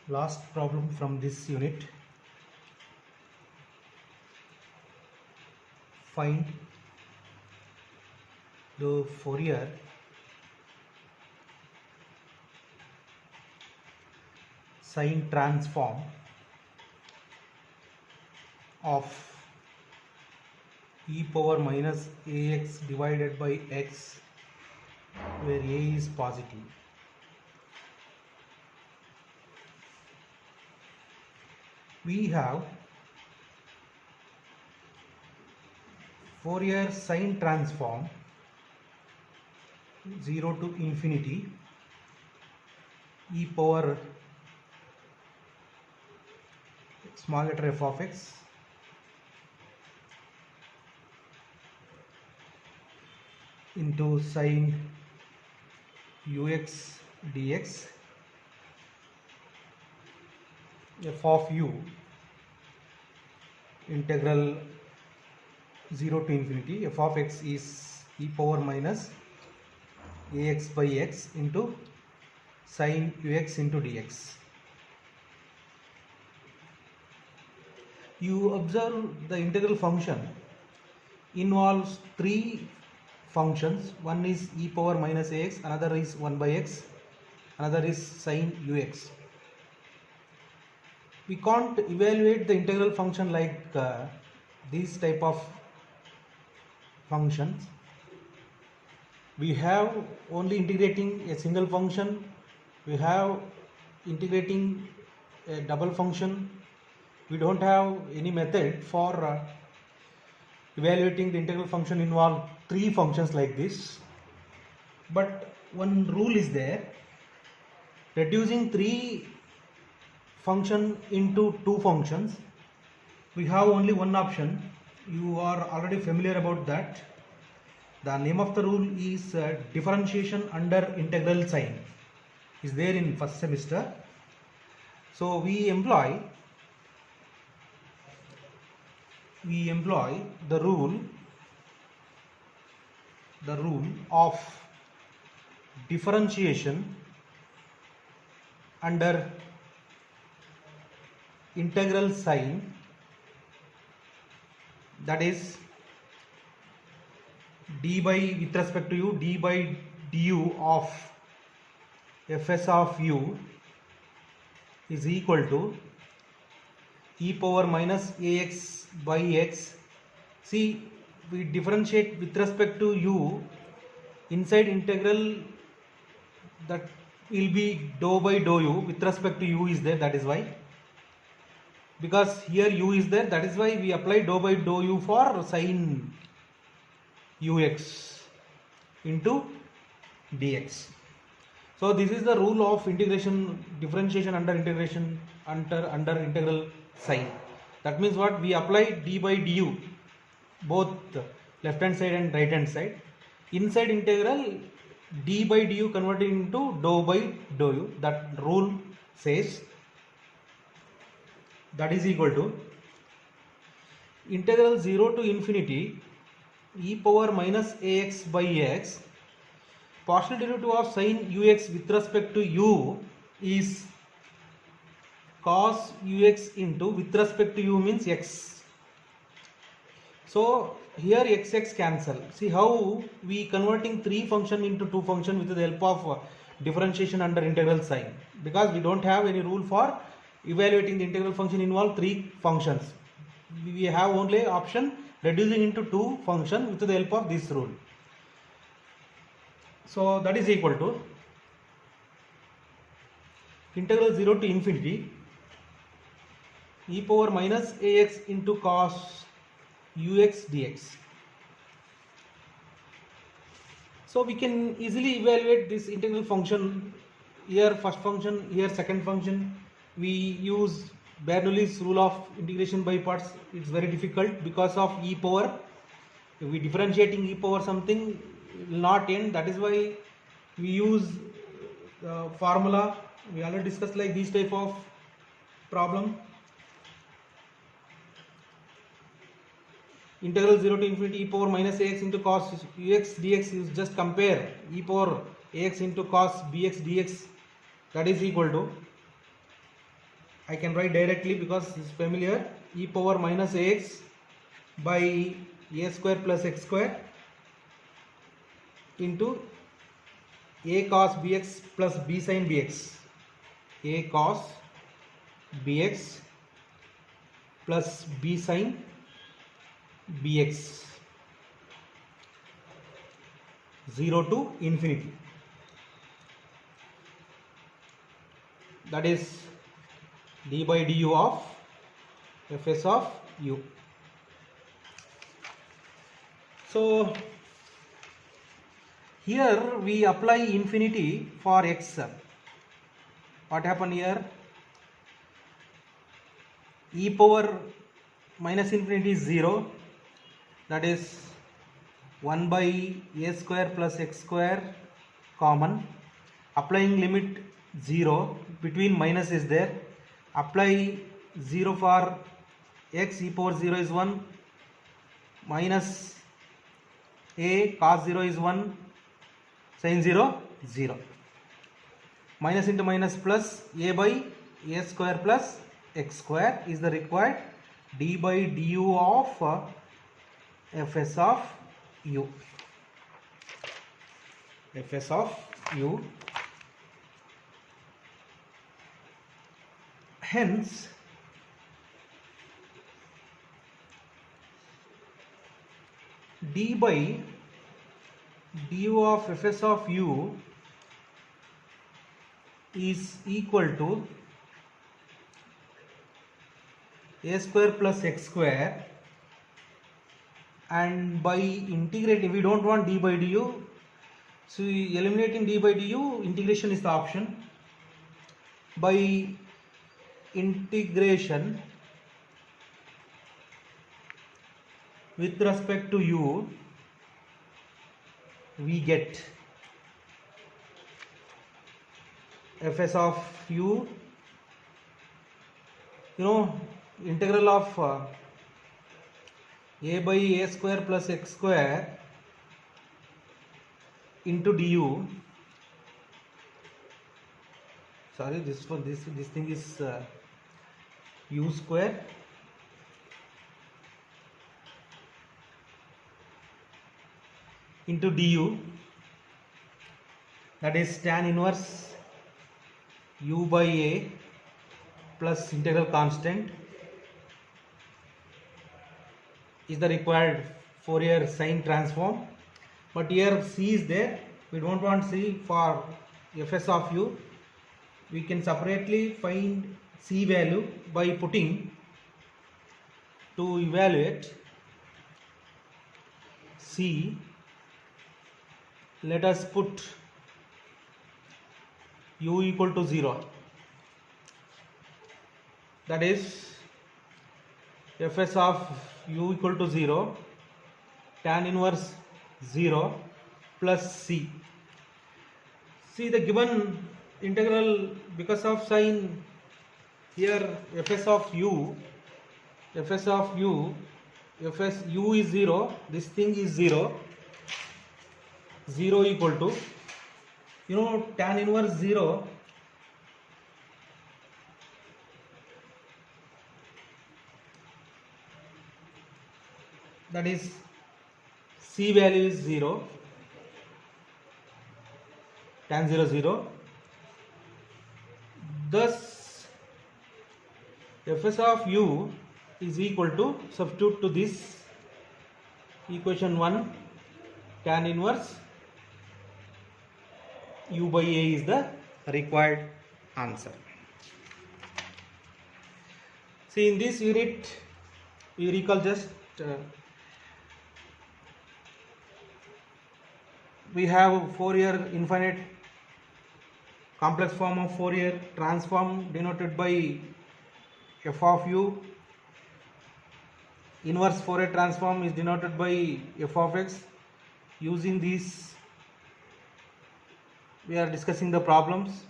Last problem from this unit. Find the Fourier sine transform of e power minus ax divided by x, where a is positive. We have Fourier sine transform 0 to infinity e power small letter f of x into sine ux dx f of u integral 0 to infinity f of x is e power minus ax by x into sine ux into dx. You observe the integral function involves three functions. One is e power minus ax, another is 1 by x, another is sine ux. We can't evaluate the integral function like these type of functions. We have only integrating a single function, we have integrating a double function. We don't have any method for evaluating the integral function involve three functions like this. But one rule is there: reducing three function into two functions. We have only one option. You are already familiar about that. The name of the rule is differentiation under integral sign. Is there in first semester. So we employ the rule of differentiation under integral sign, that is d by with respect to u, d by du of fs of u is equal to e power minus ax by x. See, we differentiate with respect to u, inside integral that will be dou by dou u with respect to u is there, that is why. Because here u is there, that is why we apply dou by dou u for sine ux into dx. So this is the rule of differentiation under integration under integral sign. That means what? We apply d by du both left hand side and right hand side. Inside integral, d by du converted into dou by dou u. That rule says that is equal to integral 0 to infinity e power minus ax by x, partial derivative of sine ux with respect to u is cos ux into with respect to u means x. So here x cancel. See how we converting three function into two function with the help of differentiation under integral sign, because we don't have any rule for evaluating the integral function involve three functions. We have only option reducing into two function with the help of this rule. So that is equal to integral 0 to infinity e power minus ax into cos ux dx. So we can easily evaluate this integral function. Here first function, here second function. We use Bernoulli's rule of integration by parts. It's very difficult because of e power. If we differentiating e power something will not end. That is why we use formula. We already discussed like this type of problem. Integral 0 to infinity e power minus ax into cos ux dx, is just compare e power ax into cos bx dx, that is equal to I can write directly because it's familiar. E power minus ax by a square plus x square into a cos bx plus b sin bx. A cos bx plus b sin bx, 0 to infinity. That is d by du of fs of u. So here we apply infinity for x. What happened here? E power minus infinity is 0. That is 1 by a square plus x square common. Applying limit 0, between minus is there. Apply 0 for x, e power 0 is 1, minus a cos 0 is 1, sin 0 0. Minus into minus plus, a by a square plus x square is the required d by du of fs of u. Fs of u. Hence, d by du of fs of u is equal to a square plus x square, and by integrating, we don't want d by du, so eliminating d by du, integration is the option. By integration with respect to u, we get fs of u, integral of a by a square plus x square into du. Sorry, this thing is u square into du, that is tan inverse u by a plus integral constant is the required Fourier sine transform. But here c is there, we don't want c for fs of u. We can separately find c value by putting, to evaluate c, let us put u equal to 0. That is fs of u equal to 0, tan inverse 0 plus c. See the given integral, because of sign here, fs of u is 0, this thing is 0 equal to, tan inverse 0, that is c value is 0, tan 0 0. Thus fs of u is equal to, substitute to this equation 1, tan inverse u by a is the required answer. See, in this unit we recall just we have Fourier infinite complex form of Fourier transform denoted by f of u. Inverse Fourier transform is denoted by f of x. Using these, we are discussing the problems,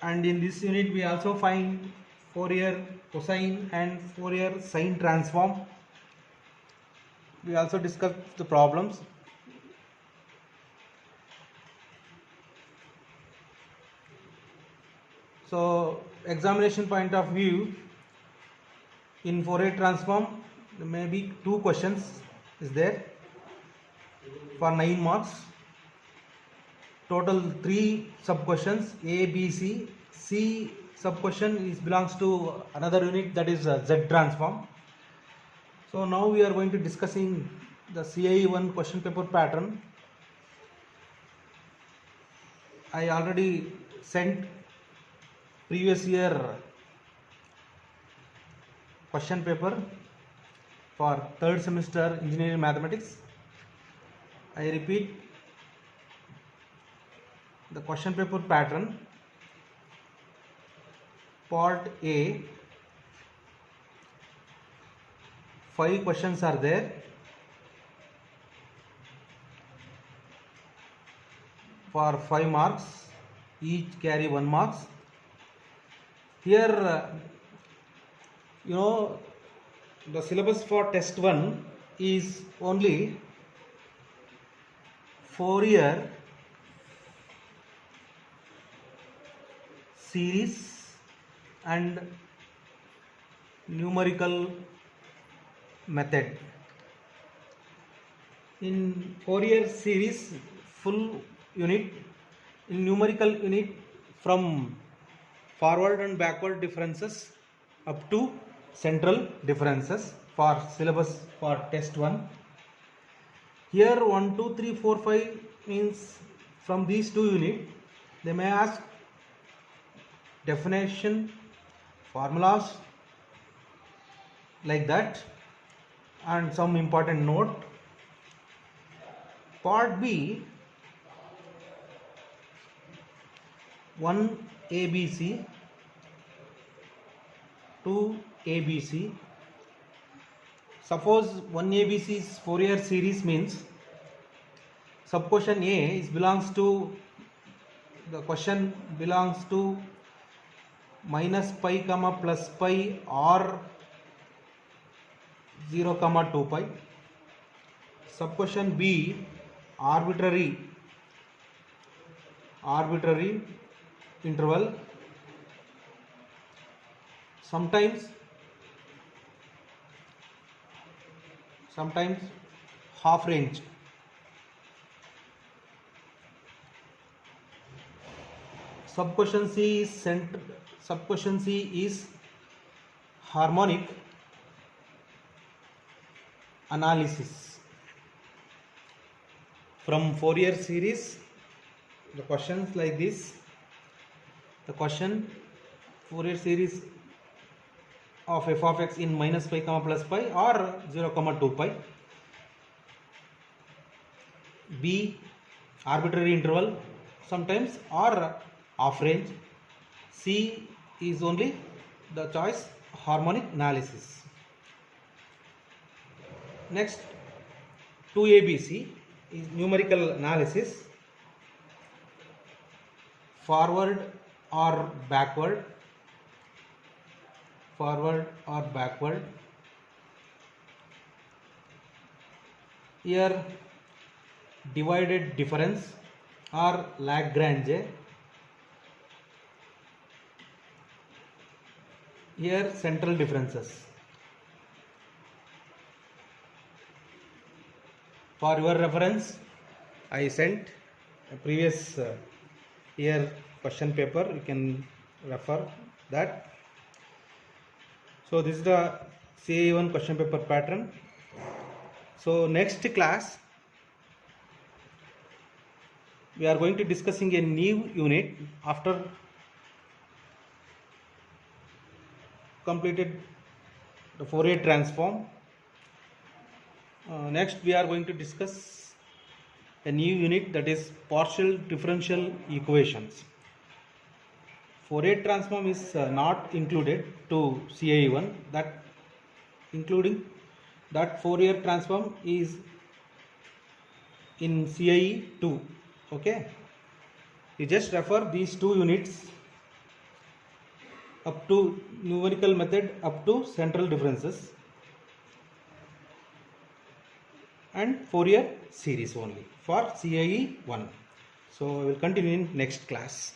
and in this unit we also find Fourier cosine and Fourier sine transform. We also discussed the problems. So examination point of view, in Fourier transform there may be 2 questions is there for 9 marks. Total 3 sub questions A, B, C. C sub question is belongs to another unit, that is Z transform. So now we are going to discussing the CIE 1 question paper pattern. I already sent previous year question paper for 3rd semester engineering mathematics. I repeat the question paper pattern. Part A, 5 questions are there. For 5 marks, each carry 1 marks. Here, the syllabus for test 1 is only Fourier series and numerical method. In Fourier series, full unit, in numerical unit, from forward and backward differences up to central differences for syllabus for test 1. Here 1, 2, 3, 4, 5 means from these 2 units they may ask definition, formulas like that, and some important note. Part B, 1 ABC, 2 ABC. Suppose 1 ABC is Fourier series means sub question A is belongs to, the question belongs to minus pi comma plus pi or 0 comma 2 pi. Sub question B, arbitrary interval, sometimes half range. Sub question C is harmonic analysis. From Fourier series, the questions like this. The question, Fourier series of f of x in minus pi comma plus pi or 0 comma 2 pi. B, arbitrary interval sometimes or half range. C is only the choice harmonic analysis. Next, 2ABC is numerical analysis, forward or backward. Here divided difference or Lagrange. Here central differences. For your reference, I sent a previous year question paper, you can refer that. So this is the CIE 1 question paper pattern. So next class we are going to discussing a new unit after completed the Fourier transform. Next we are going to discuss a new unit, that is partial differential equations. Fourier transform is not included to CIE 1, that including that Fourier transform is in CIE 2. Okay, you just refer these 2 units up to numerical method up to central differences and Fourier series only for CIE 1. So I will continue in next class.